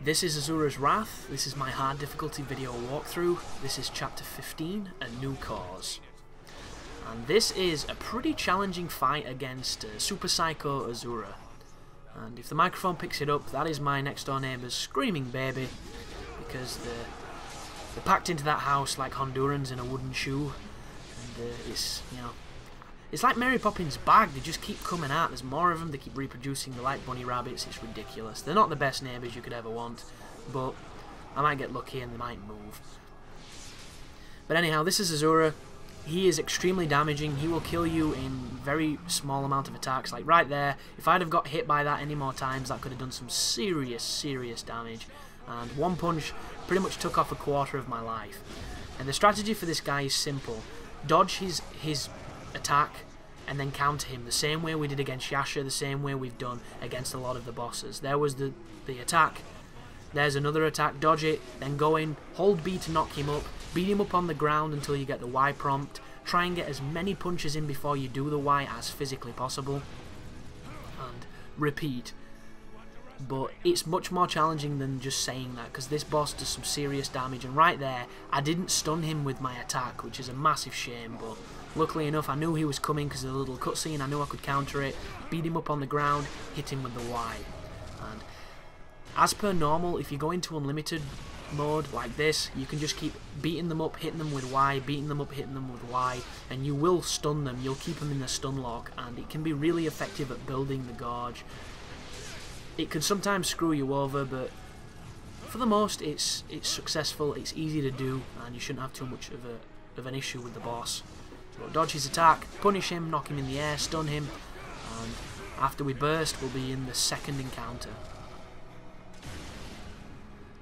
This is Asura's Wrath. This is my hard difficulty video walkthrough. This is chapter 15, A New Cause. And this is a pretty challenging fight against Super Psycho Asura. And if the microphone picks it up, that is my next door neighbour's screaming baby, because they're packed into that house like Hondurans in a wooden shoe. And it's, you know, it's like Mary Poppins' bag. They just keep coming out. There's more of them. They keep reproducing. They're like bunny rabbits. It's ridiculous. They're not the best neighbours you could ever want, but I might get lucky and they might move. But anyhow, this is Asura. He is extremely damaging. He will kill you in very small amount of attacks. Like right there, if I'd have got hit by that any more times, that could have done some serious damage. And one punch pretty much took off a quarter of my life. And the strategy for this guy is simple. Dodge his attack and then counter him the same way we did against Yasha, the same way we've done against a lot of the bosses. There was the attack, there's another attack, dodge it, then go in, hold B to knock him up, beat him up on the ground until you get the Y prompt, try and get as many punches in before you do the Y as physically possible, and repeat. But it's much more challenging than just saying that, because this boss does some serious damage, and right there I didn't stun him with my attack, which is a massive shame, but luckily enough I knew he was coming because of the little cutscene. I knew I could counter it, beat him up on the ground, hit him with the Y. And as per normal, if you go into unlimited mode like this, you can just keep beating them up, hitting them with Y, beating them up, hitting them with Y, and you will stun them. You'll keep them in the stun lock, and it can be really effective at building the gorge. It can sometimes screw you over, but for the most, it's successful, it's easy to do, and you shouldn't have too much of an issue with the boss. So dodge his attack, punish him, knock him in the air, stun him, and after we burst, we'll be in the second encounter.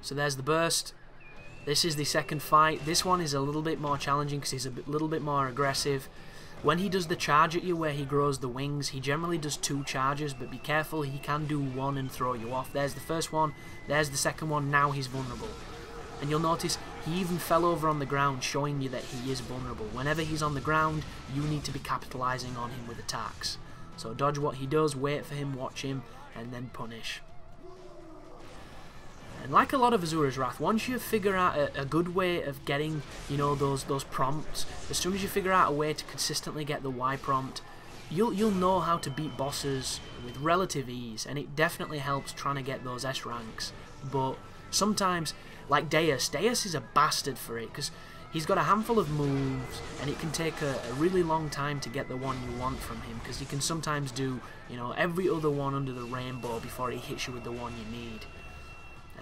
So there's the burst. This is the second fight. This one is a little bit more challenging because he's a little bit more aggressive. When he does the charge at you where he grows the wings, he generally does 2 charges, but be careful, he can do 1 and throw you off. There's the first one, there's the second one, now he's vulnerable. And you'll notice he even fell over on the ground, showing you that he is vulnerable. Whenever he's on the ground, you need to be capitalizing on him with attacks. So dodge what he does, wait for him, watch him, and then punish. And like a lot of Asura's Wrath, once you figure out a good way of getting, you know, those prompts, as soon as you figure out a way to consistently get the Y prompt, you'll know how to beat bosses with relative ease, and it definitely helps trying to get those S ranks. But sometimes, like Deus is a bastard for it, because he's got a handful of moves, and it can take a really long time to get the one you want from him, because he can sometimes do, you know, every other one under the rainbow before he hits you with the one you need.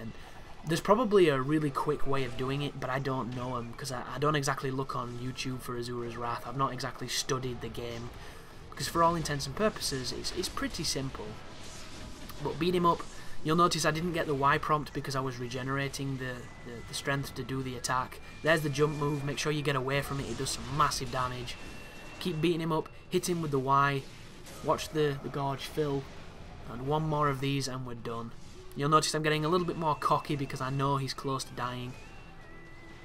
And there's probably a really quick way of doing it, but I don't know him, because I don't exactly look on YouTube for Asura's Wrath. I've not exactly studied the game, because for all intents and purposes, it's pretty simple. But beat him up. You'll notice I didn't get the Y prompt because I was regenerating the strength to do the attack. There's the jump move. Make sure you get away from it. It does some massive damage. Keep beating him up. Hit him with the Y. Watch the gorge fill. And one more of these and we're done. You'll notice I'm getting a little bit more cocky because I know he's close to dying.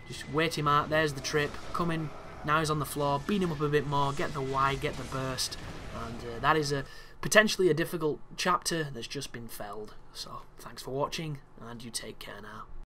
Just wait him out. There's the trip. Come in. Now he's on the floor. Beat him up a bit more. Get the Y. Get the burst. And that is potentially a difficult chapter that's just been felled. So thanks for watching, and you take care now.